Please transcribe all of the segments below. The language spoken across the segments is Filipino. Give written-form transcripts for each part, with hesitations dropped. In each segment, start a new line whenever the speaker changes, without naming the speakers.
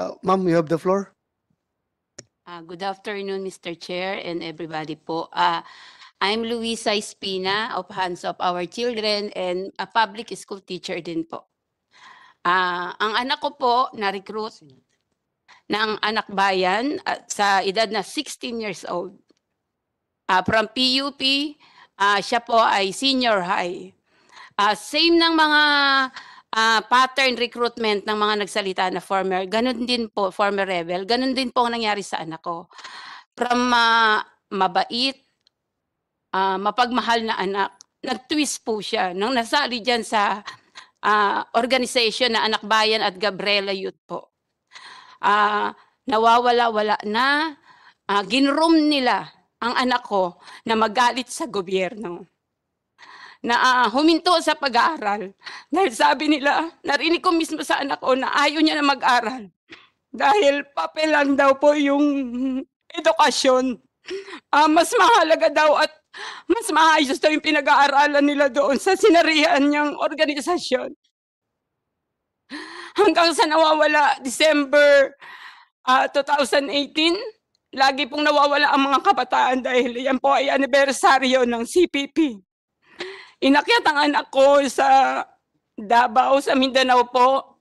Ma'am, you have the floor.
Good afternoon, Mr. Chair and everybody po. I'm Luisa Espina of Hands of Our Children and a public school teacher din po. Ang anak ko po na-recruit ng anak bayan at sa edad na 16 years old. From PUP, siya po ay senior high. Same ng mga pattern recruitment ng mga nagsalita na former, ganun din po, former rebel, ganun din po ang nangyari sa anak ko. From mabait, mapagmahal na anak, nag-twist po siya nung nasali dyan sa organization na Anak Bayan at Gabriela Youth po. Nawawala-wala na, ginroom nila ang anak ko na magalit sa gobyerno, na huminto sa pag-aaral. Dahil sabi nila, narinig ko mismo sa anak ko na ayaw niya na mag-aral. Dahil papel lang daw po yung edukasyon. Mas mahalaga daw at mas maayos daw yung pinag-aaralan nila doon sa sinarihan niyang organisasyon. Hanggang sa nawawala December 2018, lagi pong nawawala ang mga kabataan dahil yan po ay anibersaryo ng CPP. Inakyat ang anak ko sa Davao, sa Mindanao po,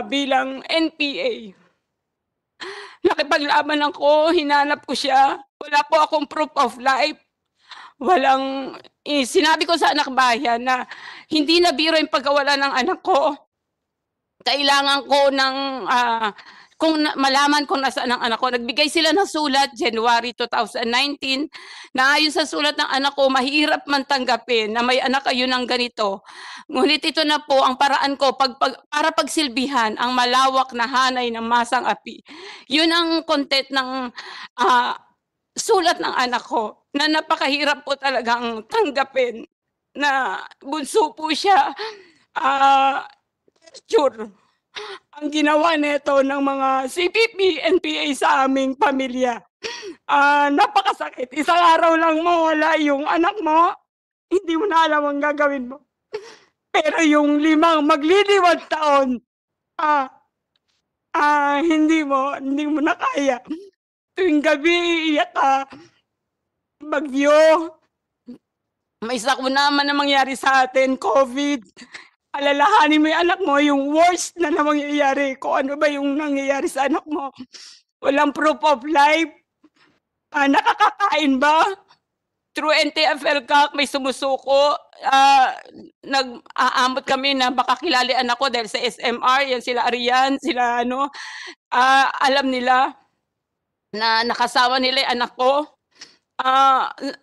bilang NPA. Nakipaglaban ako, hinanap ko siya. Wala po akong proof of life. Sinabi ko sa anak bayan na hindi na biro yung pagkawala ng anak ko. Kailangan ko ng malaman kung nasaan ang anak ko. Nagbigay sila ng sulat January 2019 na ayon sa sulat ng anak ko, mahirap man tanggapin na may anak kayo ng ganito. Ngunit ito na po ang paraan ko para pagsilbihan ang malawak na hanay ng masang api. Yun ang content ng sulat ng anak ko na napakahirap po talagang tanggapin na bunso po siya. Sure. Ang ginawa nito ng mga CPP, NPA sa aming pamilya. Napakasakit. Isang araw lang mawala yung anak mo, hindi mo na alam ang gagawin mo. Pero yung magliliwag taon, hindi mo na kaya. Tuwing gabi, iiyak ka. Bagyo. May sakuna man na mangyari sa atin, COVID. Alalahanin mo yung anak mo, yung worst na mangyayari. Kung ano ba yung nangyayari sa anak mo. Walang proof of life. Nakakakain ba? Through NTFL-CAC, may sumusuko. Nag-aamot kami na makakilali anak ko dahil sa SMR, yan sila Arian, sila alam nila na nakasawa nila yung anak ko.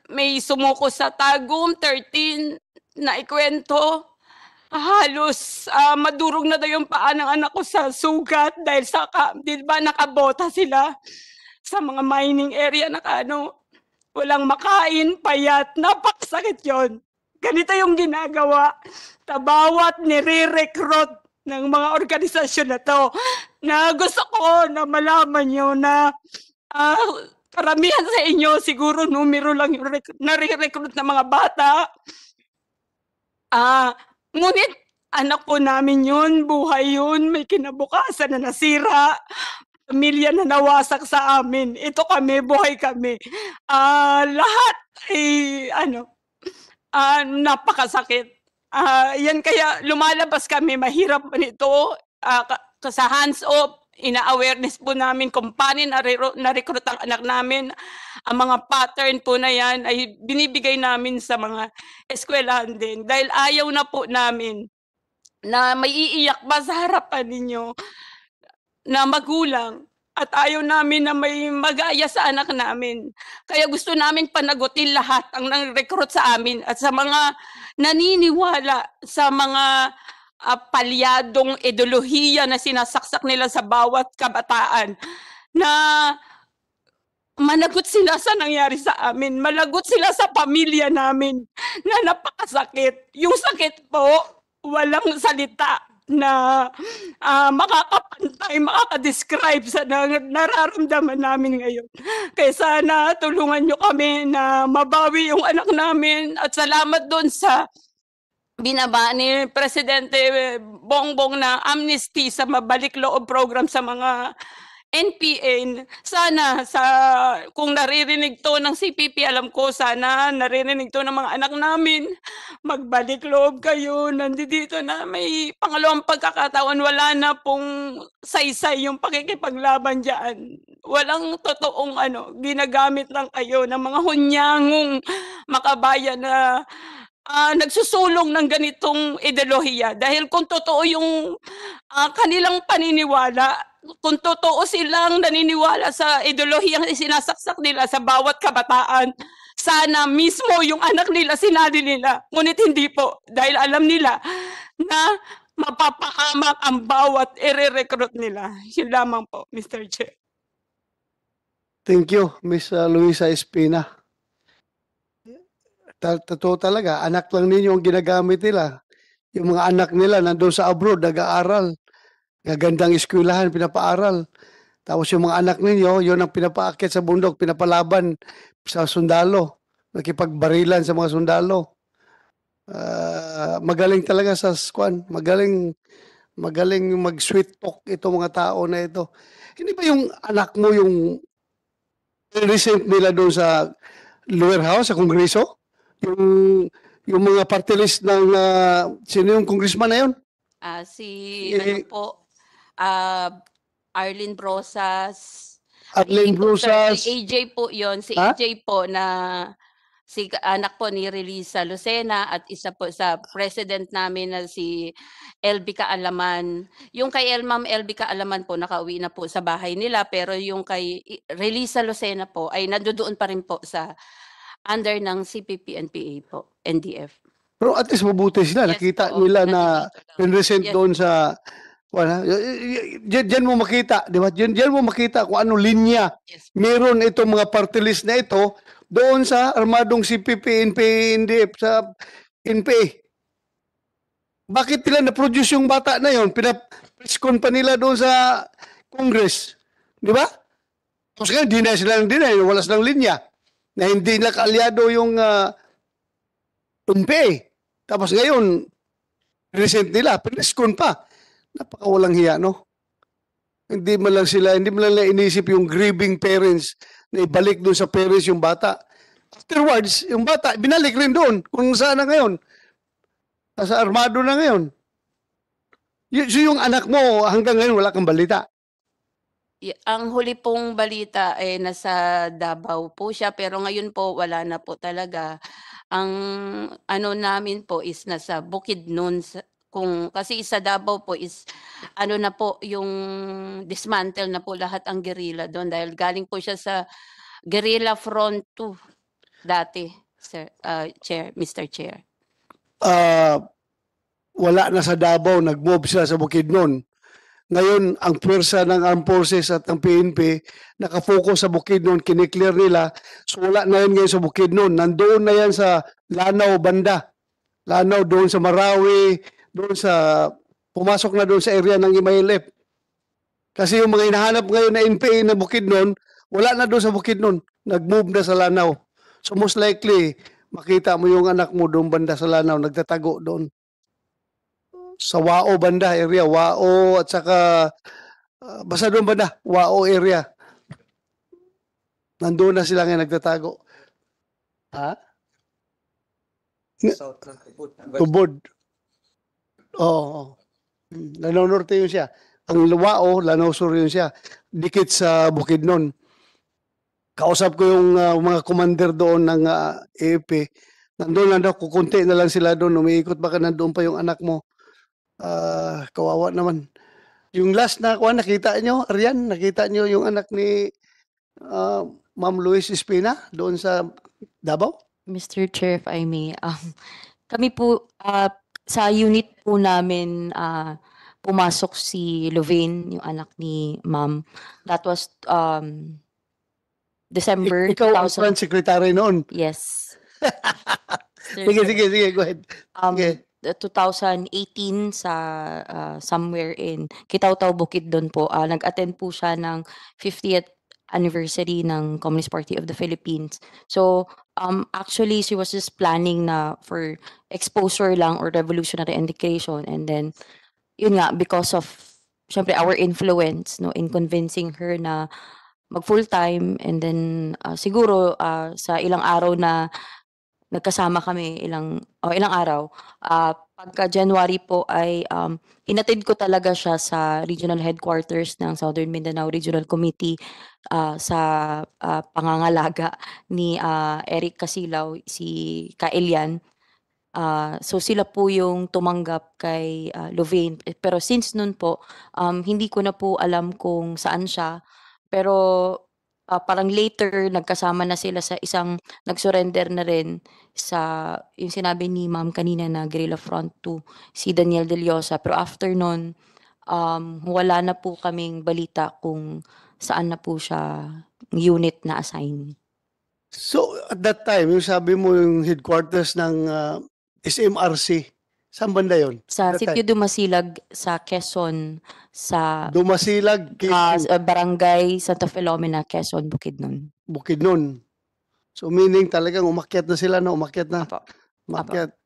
May sumuko sa Tagum, 13, na ikwento. Halos madurog na daw yung paa ng anak ko sa sugat dahil di ba nakabota sila sa mga mining area na walang makain, payat, napakasakit yon. Ganito yung ginagawa sa bawat nire-recruit ng mga organisasyon na to, na gusto ko na malaman nyo na karamihan sa inyo siguro numero lang yung nare-recruit ng mga bata. Ngunit anak po namin yun, buhay yun, may kinabukasan na nasira, pamilya na nawasak sa amin. Ito kami, buhay kami. Lahat ay napakasakit. Yan kaya lumalabas kami, mahirap man ito. Sa hands-off, ina-awareness po namin kung paano na-recruit ang anak namin. Ang mga pattern po na yan ay binibigay namin sa mga eskwelahan din. Dahil ayaw na po namin na may iiyak ba sa harapan ninyo na magulang at ayaw namin na may mag-aya sa anak namin. Kaya gusto namin panagutin lahat ang nang-recruit sa amin at sa mga naniniwala sa mga palyadong ideolohiya na sinasaksak nila sa bawat kabataan, na managot sila sa nangyari sa amin, malagot sila sa pamilya namin na napakasakit. Yung sakit po, walang salita na makakapantay, makakadescribe sa nararamdaman namin ngayon. Kaya sana tulungan nyo kami na mabawi yung anak namin at salamat doon sa binaba ni Presidente Bongbong na amnesty sa mabalik loob program sa mga NPA. Sana kung naririnig to ng CPP, alam ko sana naririnig to ng mga anak namin, magbalik loob kayo. Nandito na, may pangalawang pagkakataon, wala na pong saysay yung pakikipaglaban diyan. Walang totoong ginagamit lang kayo ng mga hunyangong makabayan na nagsusulong ng ganitong ideolohiya. Dahil kung totoo yung kanilang paniniwala, kung totoo silang naniniwala sa ideolohiyang isinasaksak nila sa bawat kabataan, sana mismo yung anak nila sinali nila. Ngunit hindi po, dahil alam nila na mapapahamak ang bawat ire-recruit nila. Yun lamang po, Mr. Chair.
Thank you, Miss Luisa Espina. Totoo talaga, anak lang ninyo ang ginagamit nila. Yung mga anak nila nandun sa abroad, nag-aaral. Gagandang eskwelahan, pinapaaral. Tapos yung mga anak ninyo, yun ang pinapaakit sa bundok, pinapalaban sa sundalo. Nakipagbarilan sa mga sundalo. Magaling talaga sa squad. Magaling mag-sweet talk itong mga tao na ito. Hindi ba yung anak mo yung recent nila doon sa lower house, sa kongreso? Yung mga party list ng sino yung congressman na yun?
Arlene Brosas.
Arlene Brosas.
Si AJ po yon, si
Ha?
AJ po na anak po ni Relisa Lucena at isa po sa president namin na si LB Kaalaman. Yung kay Ma'am LB Kaalaman po nakauwi na po sa bahay nila, pero yung kay Relisa Lucena po ay nandoon pa rin po sa under ng CPP-NPA po, NDF.
Pero at least mabuti sila.
Yes
Nakita
po,
nila na
nandito.
pinresent
Yes.
doon sa diyan mo makita, di ba? Diyan mo makita kung ano linya
Yes.
meron itong mga party list na ito doon sa armadong CPP, NPA, NDF, sa NPA. Bakit nila na-produce yung bata na yon? Pinapreskon pa nila doon sa Congress. Di ba? Tapos ngayon, di na silang dinay, wala silang linya na hindi nila kaalyado yung NPA. Tapos ngayon, present nila, pineskon pa. Napakawalang hiya, no? Hindi mo lang nila inisip yung grieving parents na ibalik doon sa parents yung bata. Afterwards, yung bata, binalik rin doon kung saan na ngayon. Nasa armado na ngayon. So yung anak mo, hanggang ngayon wala kang balita.
Ang huli pong balita nasa Davao po siya, pero ngayon po wala na po talaga. Ang namin po is nasa Bukidnon, kasi sa Davao po is na po yung dismantle na po lahat ang guerrilla doon dahil galing po siya sa Guerrilla Front 2 dati, Sir Mr. Chair.
Wala na sa Davao, nag-move sila sa Bukidnon. Ngayon, ang pwersa ng Armed Forces at ng PNP, nakafocus sa Bukidnon, kiniklear nila. So wala na yan ngayon sa Bukidnon. Nandoon na yan sa Lanao banda. Lanao doon sa Marawi, doon sa, pumasok na doon sa area ng Imaylep. Kasi yung mga hinahanap ngayon na NPA na Bukidnon, wala na doon sa Bukidnon. Nag-move na sa Lanao. So most likely, makita mo yung anak mo doon banda sa Lanao, nagtatago doon. Sa Wao banda area, Wao at saka basta doon banda, Wao area. Nandoon na sila ngayon nagtatago. Ha? Tubod. Oo. Lanao Norte yun siya. Ang Wao, Lanao Sur yun siya. Dikit sa Bukidnon. Kausap ko yung mga commander doon ng AFP. Nandoon lang daw, kukunti na lang sila doon. Umiikot baka nandoon pa yung anak mo. Kawawa naman. Yung last na nakita nyo, Arian, nakita nyo yung anak ni Ma'am Luis Espina doon sa Davao?
Mr. Chair, if I may, kami po sa unit po namin pumasok si Lovain, yung anak ni Ma'am. That was December
Ikaw ang
2000.
front secretary noon.
Yes. Sir,
Sige, go ahead. Sige.
2018 sa somewhere in Kitaw-Taw Bukidnon po. Nag-attend po siya ng 50th anniversary ng Communist Party of the Philippines. So, actually, she was just planning na for exposure lang or revolutionary indication. And then, yun nga, because of, syempre, our influence, no, in convincing her na mag full-time. And then, siguro, sa ilang araw na nagkasama kami, ilang araw, pagka January po ay inatid ko talaga siya sa regional headquarters ng Southern Mindanao Regional Committee, sa pangangalaga ni Eric Casilaw, si Kaelian. So sila po yung tumanggap kay Louvain. Pero since nun po, hindi ko na po alam kung saan siya. Pero parang later nagkasama na sila sa isang nag-surrender na rin sa yung sinabi ni ma'am kanina na Guerrilla Front 2, si Daniel De Llosa. Pero after nun, wala na po kaming balita kung saan na po siya unit na assign.
So, at that time, yung sabi mo yung headquarters ng SMRC, saan banda yun?
Sa
That
Sitio Dumasilag sa Quezon, sa
Dumasilag,
sa Barangay Santa Filomena, Quezon, Bukidnon.
Bukidnon. So, meaning talagang umakyat na sila, no? Umakyat na.
Apo.
Umakyat.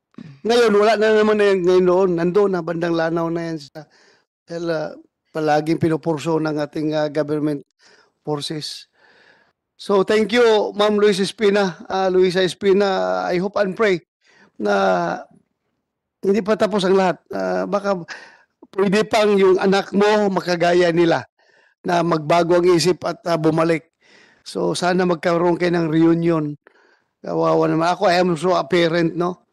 Ngayon, wala na naman na yan ngayon doon. Nandoon na, bandang Lanao na yan. Dahil palaging pinupurso ng ating government forces. So, thank you, Ma'am Luisa Espina. Luisa Espina, I hope and pray na hindi pa tapos ang lahat. Baka pwede pang yung anak mo makagaya nila na magbago ang isip at bumalik. So, sana magkaroon kayo ng reunion. Kawawa naman. Ako, I am so a parent, no?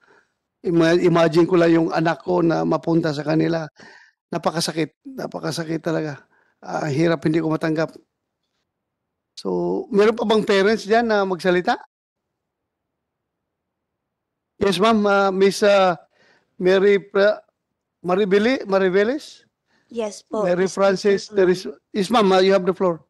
Imagine ko lang yung anak ko na mapunta sa kanila. Napakasakit. Napakasakit talaga. Hirap, hindi ko matanggap. So, meron pa bang parents dyan na magsalita? Yes, ma'am. Miss Maribeles?
Yes po.
Mary
Mr.
Francis.
Chairman.
Yes, ma'am. You have the floor.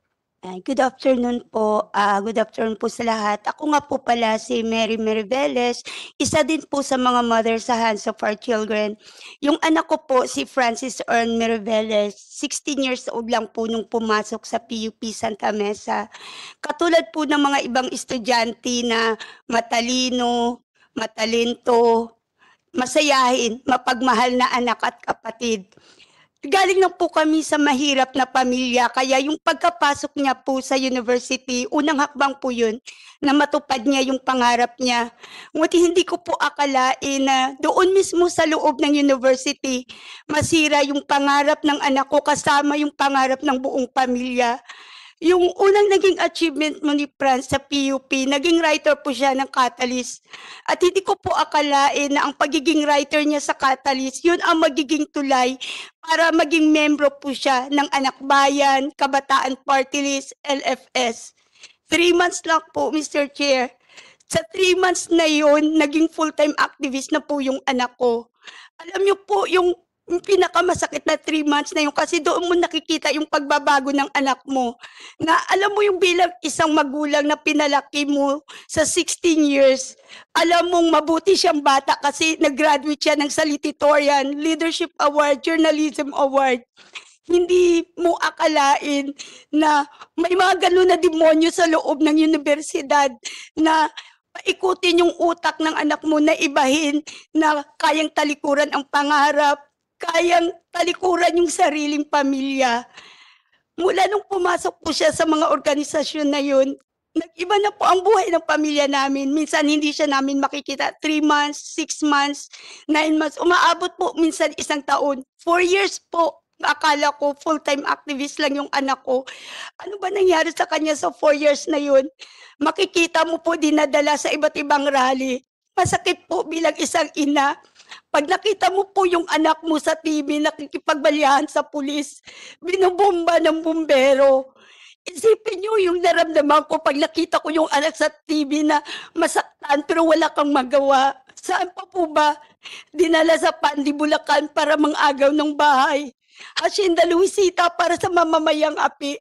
Good afternoon po. Good afternoon po sa lahat. Ako nga po pala si Mary Mariveles, isa din po sa mga mother sa Hands of Our Children. Yung anak ko po si Francis Earn Mariveles, 16 years old lang po nung pumasok sa PUP Santa Mesa. Katulad po ng mga ibang estudyante na matalino, matalento, masayahin, mapagmahal na anak at kapatid. Galing lang po kami sa mahirap na pamilya, kaya yung pagkapasok niya po sa university, unang hakbang po yun, na matupad niya yung pangarap niya. Ngunit hindi ko po akalain na doon mismo sa loob ng university, masira yung pangarap ng anak ko kasama yung pangarap ng buong pamilya. Yung unang naging achievement mo ni Franz sa PUP, naging writer po siya ng Catalyst. At hindi ko po akalain na ang pagiging writer niya sa Catalyst, yun ang magiging tulay para maging membro po siya ng Anak Bayan, Kabataan Party List, LFS. 3 months lang po, Mr. Chair. Sa 3 months na yun, naging full-time activist na po yung anak ko. Alam niyo po, yung pinakamasakit na 3 months na yun kasi doon mo nakikita yung pagbabago ng anak mo. Na alam mo yung bilang isang magulang na pinalaki mo sa 16 years, alam mong mabuti siyang bata kasi nag-graduate siya ng Salutatorian, Leadership Award, Journalism Award. Hindi mo akalain na may mga gano'n na demonyo sa loob ng universidad na paikutin yung utak ng anak mo na ibahin na kayang talikuran ang pangarap, kayang talikuran yung sariling pamilya. Mula nung pumasok po siya sa mga organisasyon na yun, nag-iba na po ang buhay ng pamilya namin. Minsan hindi siya namin makikita 3 months, 6 months, 9 months. Umaabot po minsan 1 taon. 4 years po. Akala ko full-time activist lang yung anak ko. Ano ba nangyari sa kanya sa 4 years na yun? Makikita mo po dinadala sa iba't ibang rally. Masakit po bilang isang ina. Pag nakita mo po yung anak mo sa TV, nakikipagbalyahan sa pulis, binubomba ng bumbero. Isipin niyo yung naramdaman ko pag nakita ko yung anak sa TV na masaktan pero wala kang magawa. Saan pa po ba? Dinala sa Pandi, Bulacan para mangagaw ng bahay. Hacienda Luisita para sa mamamayang api.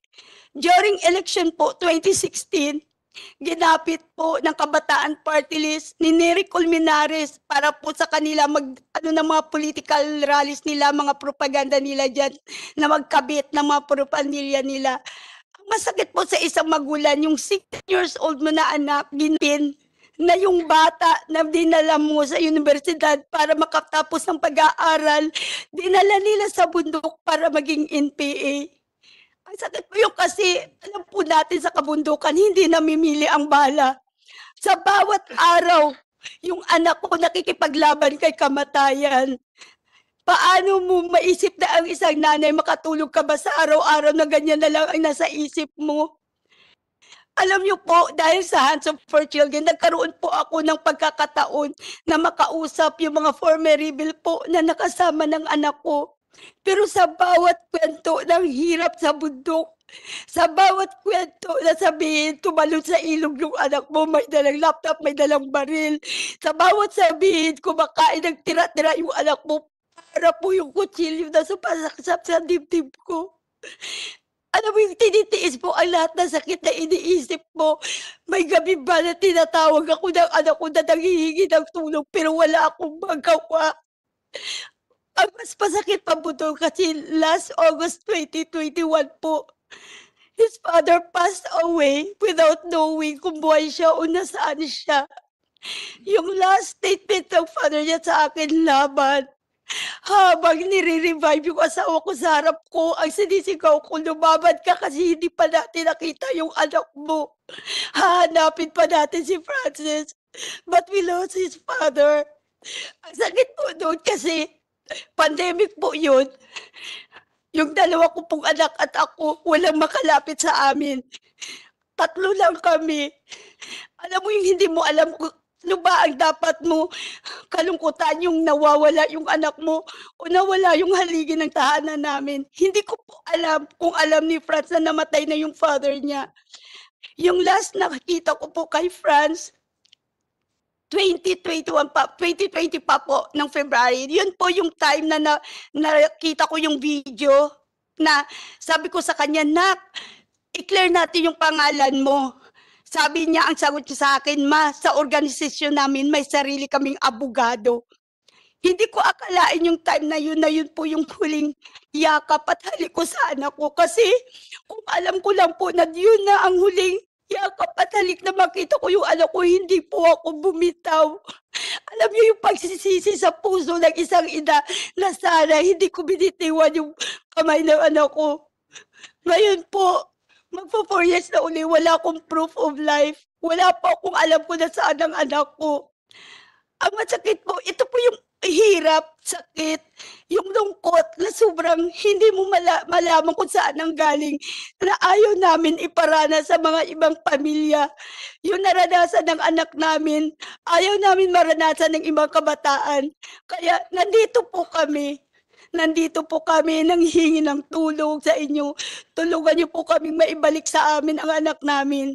During election po, 2016, ginapit po ng Kabataan Party List ni Nery Colmenares para po sa kanila ng mga political rallies nila, mga propaganda nila dyan, na magkabit ng mga propaganda nila. Ang Masakit po sa isang magulang yung 6 years old mo na anak, ginpin na yung bata na dinala mo sa universidad para makatapos ng pag-aaral, dinala nila sa bundok para maging NPA. Ang sakit po yung kasi alam po natin sa kabundukan, hindi namimili ang bala. Sa bawat araw, yung anak ko nakikipaglaban kay kamatayan. Paano mo maisip na ang isang nanay makatulog ka ba sa araw-araw na ganyan na lang ang nasa isip mo? Alam niyo po, dahil sa Hands Up for Children, nagkaroon po ako ng pagkakataon na makausap yung mga former rebel po na nakasama ng anak ko. Pero sa bawat kwento ng hirap sa bundok, sa bawat kwento na sabihin, tumalon sa ilog yung anak mo, may dalang laptop, may dalang baril. Sa bawat sabihin, kumakain ng tira-tira yung anak mo, para po yung kutsilyo na sumasaksak sa dibdib ko. Alam mo yung tinitiis mo ang lahat ng sakit na iniisip mo. May gabi ba na tinatawag ako ng anak ko na nanghihingi ng tulong pero wala akong magawa. Ang mas masakit pa po doon kasi last August 2021 po, his father passed away without knowing kung buhay siya o nasaan siya. Yung last statement ng father niya sa akin laban. Habang nire-revive yung asawa ko sa harap ko, ang sinisigaw ko, lumaban ka kasi hindi pa natin nakita yung anak mo. Hahanapin pa natin si Francis. But we lost his father. Ang sakit po doon kasi pandemic po yun. Yung dalawa ko pong anak at ako, walang makalapit sa amin. 3 lang kami. Alam mo yung hindi mo alam kung ano ba ang dapat mo kalungkutan yung nawawala yung anak mo o nawala yung haligi ng tahanan namin. Hindi ko po alam kung alam ni Franz na namatay na yung father niya. Yung last nakakita ko po kay Franz, 2020 pa po ng February. Yun po yung time na nakita ko yung video na sabi ko sa kanya, Nak, i-clear natin yung pangalan mo. Sabi niya, ang sagot niya sa akin, Ma, sa organisasyon namin may sarili kaming abogado. Hindi ko akalain yung time na yun po yung huling yakap at halik ko sa anak ko. Kasi kung alam ko lang po na yun na ang huling yakap at halik na makita ko yung anak ko, hindi po ako bumitaw. Alam niyo yung pagsisisi sa puso ng isang ina na sana hindi ko binitiwan yung kamay ng anak ko. Ngayon po, magpo 4 years na uli, wala akong proof of life. Wala po akong alam kung nasaan ang anak ko. Ang masakit po, ito po yung hirap, sakit, yung lungkot na sobrang hindi mo malaman kung saan ang galing na ayaw namin iparana sa mga ibang pamilya. Yung naranasan ng anak namin, ayaw namin maranasan ng ibang kabataan. Kaya nandito po kami. Nandito po kami nanghihingi ng tulong sa inyo. Tulungan niyo po kaming maibalik sa amin ang anak namin.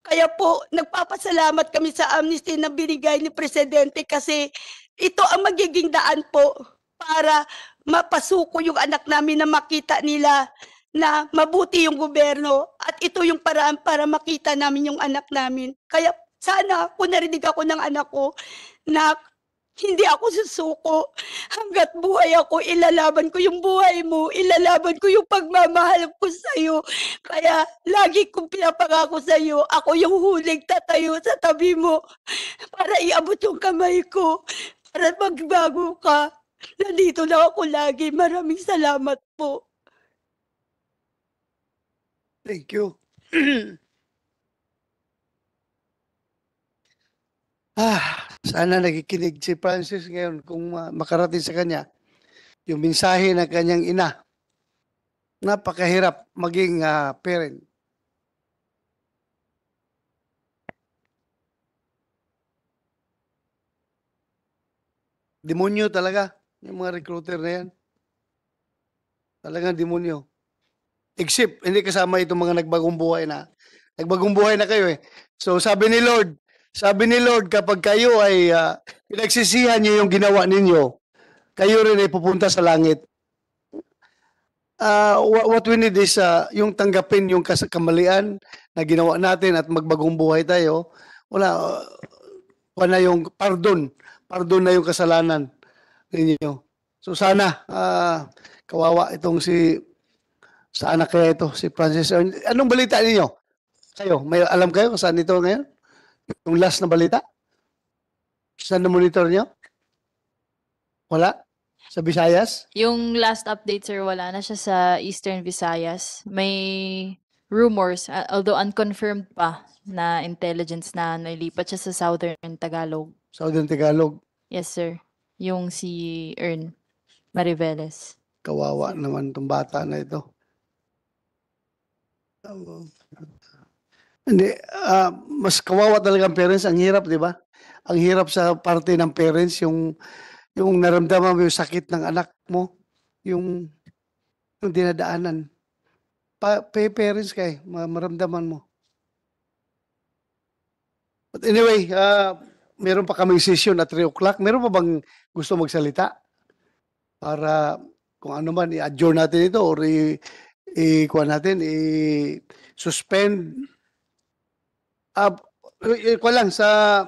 Kaya po, nagpapasalamat kami sa amnesty na binigay ni Presidente kasi ito ang magiging daan po para mapasuko yung anak namin na makita nila na mabuti yung gobyerno at ito yung paraan para makita namin yung anak namin. Kaya sana kung narinig ako ng anak ko na hindi ako susuko. Hanggat buhay ako, ilalaban ko yung buhay mo. Ilalaban ko yung pagmamahal ko sa'yo. Kaya lagi kong pinapangako sa'yo, ako yung huling tatayo sa tabi mo para iabot yung kamay ko. Para magbago ka. Nandito lang ako lagi. Maraming salamat po.
Thank you. Sana nakikinig si Francis ngayon kung makarating sa kanya yung mensahe ng kanyang ina. Napakahirap maging parent. Demonyo talaga yung mga recruiter na yan. Talagang demonyo. Except, hindi kasama itong mga nagbagong buhay na. Nagbagong buhay na kayo eh. So sabi ni Lord, kapag kayo ay pinagsisihan niyo yung ginawa ninyo, kayo rin ay pupunta sa langit. What we need is yung tanggapin yung kamalian na ginawa natin at magbagong buhay tayo. Wala yung pardon na yung kasalanan ninyo. So sana kawawa itong si Sa anak kaya ito, si Francis Ern. Anong balita ninyo? Kayo, may alam kayo kung saan ito ngayon? Yung last na balita? Saan na monitor niyo? Wala? Sa Visayas?
Yung last update, sir, wala na siya sa Eastern Visayas. May rumors, although unconfirmed pa, na intelligence na nailipat siya sa Southern Tagalog.
Southern Tagalog.
Yes, sir. Yung si Ern Mariveles.
Kawawa naman itong bata na ito. Hindi, mas kawawa talaga ang parents. Ang hirap, di ba? Ang hirap sa parte ng parents, yung naramdaman mo yung sakit ng anak mo, yung dinadaanan. Parents kay, maramdaman mo. But anyway, meron pa kaming session at 3 o'clock. Meron pa bang gusto magsalita? Para kung ano man, i-adjourn natin ito or kuha natin, i-suspend. Kuha lang sa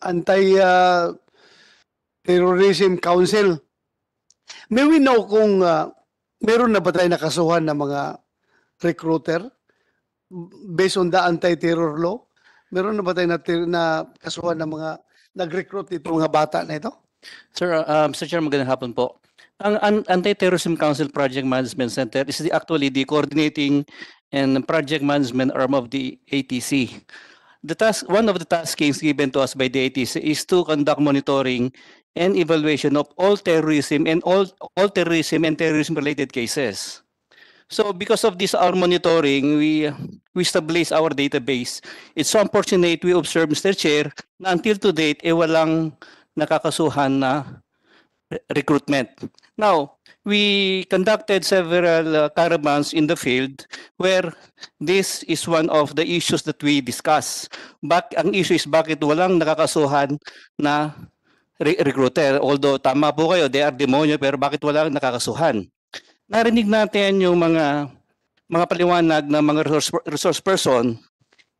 Anti-Terrorism Council. May we know kung meron na ba tayo nakasuhan ng mga recruiter based on the anti-terror law? Meron na ba tayo na kasuhan ng mga nag-recruit itong mga bata na ito?
Sir, Mr. Chair, magandang hapon po. Ang Anti-Terrorism Council Project Management Center is actually the coordinating and project management arm of the ATC. One of the tasks given to us by the ATC is to conduct monitoring and evaluation of all terrorism and terrorism-related cases. So because of this, our monitoring, we establish our database. It's so unfortunate we observe, Mr. Chair, na until to date, walang nakakasuhan na recruitment. Now, we conducted several caravans in the field where this is one of the issues that we discuss. Ang issue is bakit walang nakakasuhan na recruiter. Although tama po kayo, they are demonyo, pero bakit walang nakakasuhan? Narinig natin yung mga paliwanag ng mga resource person.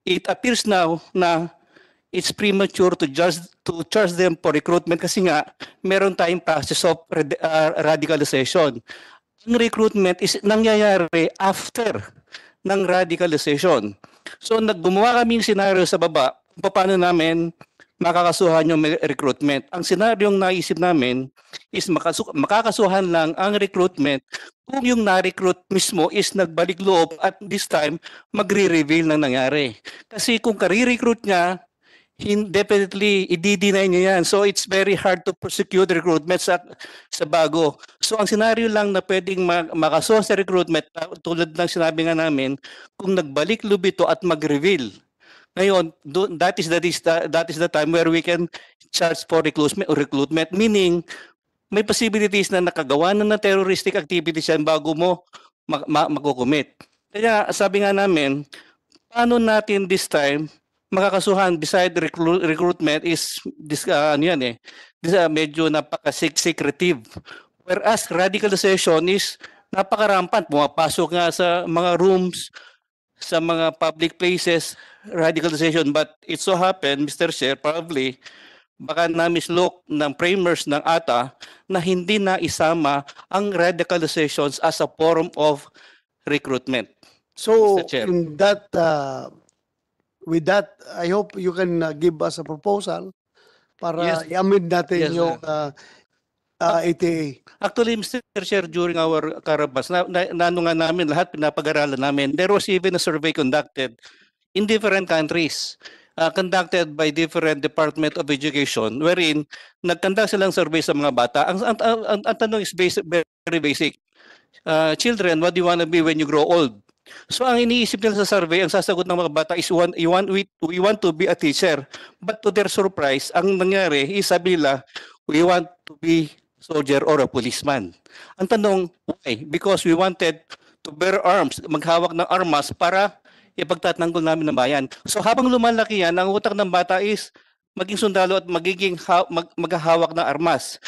It appears now na it's premature to charge them for recruitment kasi nga meron tayong process of radicalization. Ang recruitment is nangyayari after ng radicalization. So gumawa kami ng senaryo sa baba kung paano namin makakasuhan yung recruitment. Ang senaryong naisip namin is makakasuhan lang ang recruitment kung yung na-recruit mismo is nagbalik loob at this time magre-reveal ng nangyari. Kasi kung kare-recruit niya, definitely i-deny niya yan. So it's very hard to prosecute recruitment sa bago. So ang senaryo lang na pwedeng makasuhan sa recruitment, tulad ng sinabi nga namin, kung nagbalik loob ito at mag-reveal. Ngayon, that is the time where we can charge for recruitment, meaning may possibilities na nakagawa na terroristic activities yan bago mo mag-commit. Kaya sabi nga namin, paano natin this time makakasuhan beside recruitment is medyo napaka-secretive. Whereas radicalization is napaka-rampant. Pumapasok nga sa mga rooms, sa mga public places, radicalization. But it so happened, Mr. Chair, probably, baka na-mislook ng framers ng ATA na hindi na isama ang radicalizations as a form of recruitment.
So,
Mr. Chair.
in that, with that, I hope you can give us a proposal para
Yes.
i-amend natin
Yes,
yung ATA.
Actually, Mr. Chair, during our caravans, nano nga namin, lahat pinapag-aralan namin. There was even a survey conducted in different countries, conducted by different Department of Education, wherein nag-conduct silang survey sa mga bata. Ang tanong is very basic. Children, what do you want to be when you grow old? So ang iniisip nila sa survey, ang sasagot ng mga bata is we want to be a teacher. But to their surprise, ang nangyari is sabi nila, we want to be soldier or a policeman. Ang tanong, why? Because we wanted to bear arms, maghawak ng armas para ipagtatanggol namin ng bayan. So habang lumalaki yan, ang utak ng bata is maging sundalo at magiging maghahawak ng armas.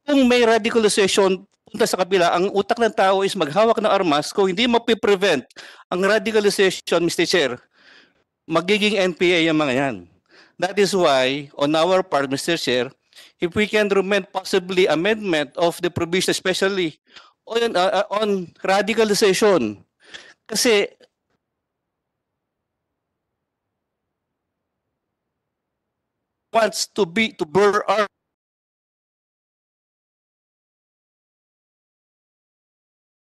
Kung may radicalization punta sa kabila, ang utak ng tao is maghawak ng armas. Kung hindi mapiprevent ang radicalization, Mr. Chair, magiging NPA yung mga yan. That is why, on our part, Mr. Chair, if we can recommend possibly amendment of the provision, especially on radicalization. Kasi wants to burn our